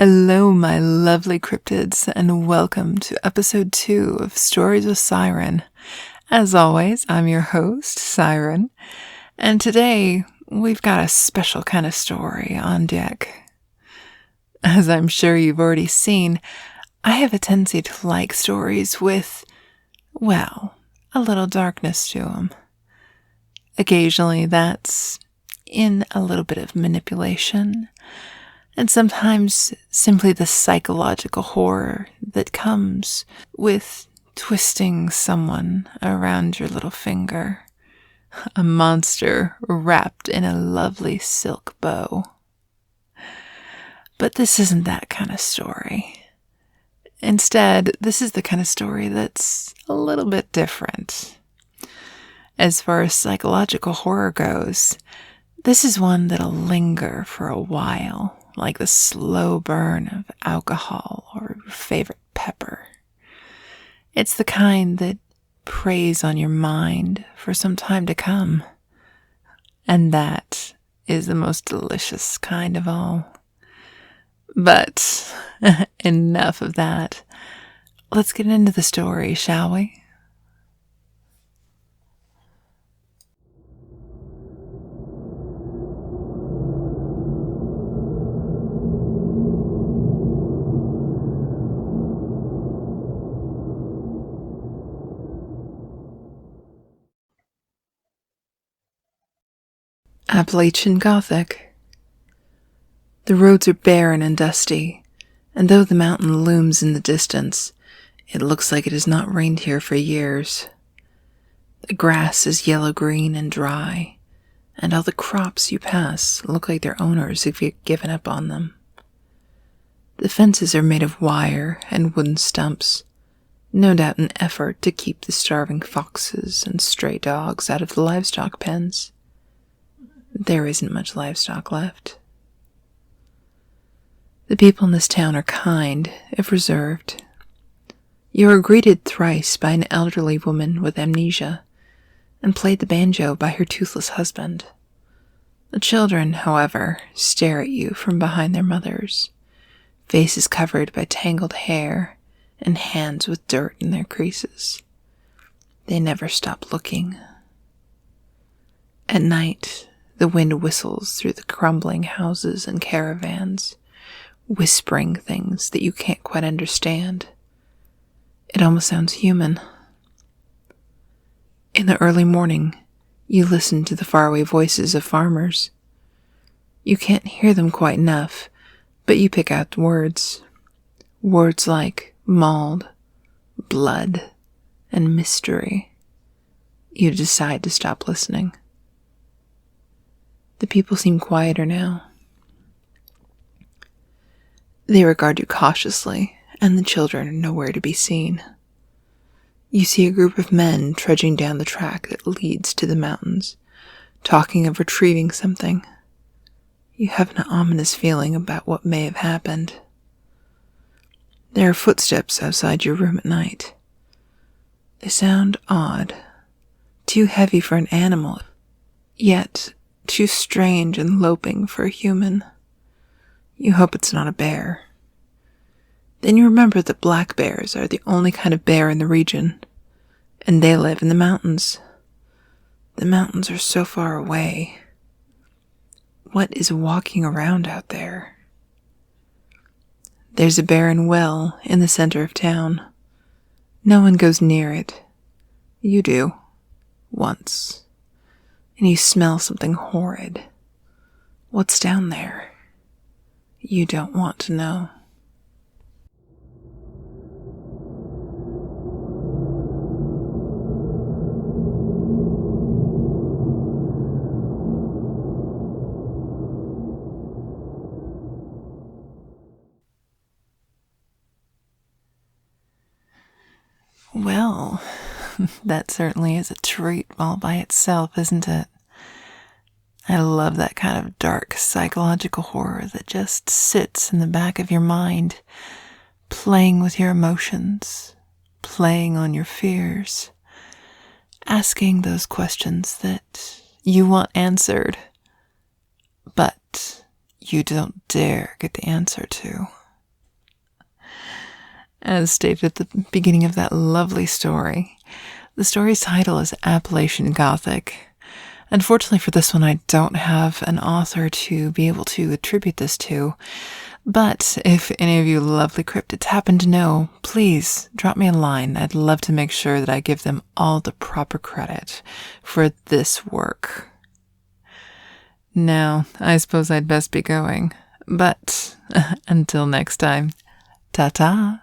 Hello, my lovely cryptids, and welcome to episode 2 of Stories with Siren. As always, I'm your host, Siren, and today we've got a special kind of story on deck. As I'm sure you've already seen, I have a tendency to like stories with, well, a little darkness to them. Occasionally that's in a little bit of manipulation, and sometimes simply the psychological horror that comes with twisting someone around your little finger. A monster wrapped in a lovely silk bow. But this isn't that kind of story. Instead, this is the kind of story that's a little bit different. As far as psychological horror goes, this is one that'll linger for a while, like the slow burn of alcohol or your favorite pepper. It's the kind that preys on your mind for some time to come. And that is the most delicious kind of all. But enough of that. Let's get into the story, shall we? Appalachian Gothic. The roads are barren and dusty, and though the mountain looms in the distance, it looks like it has not rained here for years. The grass is yellow-green and dry, and all the crops you pass look like their owners have given up on them. The fences are made of wire and wooden stumps, no doubt an effort to keep the starving foxes and stray dogs out of the livestock pens. There isn't much livestock left. The people in this town are kind, if reserved. You are greeted thrice by an elderly woman with amnesia, and played the banjo by her toothless husband. The children, however, stare at you from behind their mothers, faces covered by tangled hair and hands with dirt in their creases. They never stop looking. At night, the wind whistles through the crumbling houses and caravans, whispering things that you can't quite understand. It almost sounds human. In the early morning, you listen to the faraway voices of farmers. You can't hear them quite enough, but you pick out words. Words like mauled, blood, and mystery. You decide to stop listening. The people seem quieter now. They regard you cautiously, and the children are nowhere to be seen. You see a group of men trudging down the track that leads to the mountains, talking of retrieving something. You have an ominous feeling about what may have happened. There are footsteps outside your room at night. They sound odd, too heavy for an animal, yet too strange and loping for a human. You hope it's not a bear. Then you remember that black bears are the only kind of bear in the region, and they live in the mountains. The mountains are so far away. What is walking around out there? There's a barren well in the center of town. No one goes near it. You do. Once. And you smell something horrid. What's down there? You don't want to know. Well, that certainly is a treat all by itself, isn't it? I love that kind of dark psychological horror that just sits in the back of your mind, playing with your emotions, playing on your fears, asking those questions that you want answered, but you don't dare get the answer to. As stated at the beginning of that lovely story, the story's title is Appalachian Gothic. Unfortunately for this one, I don't have an author to be able to attribute this to, but if any of you lovely cryptids happen to know, please drop me a line. I'd love to make sure that I give them all the proper credit for this work. Now, I suppose I'd best be going, but until next time, ta-ta!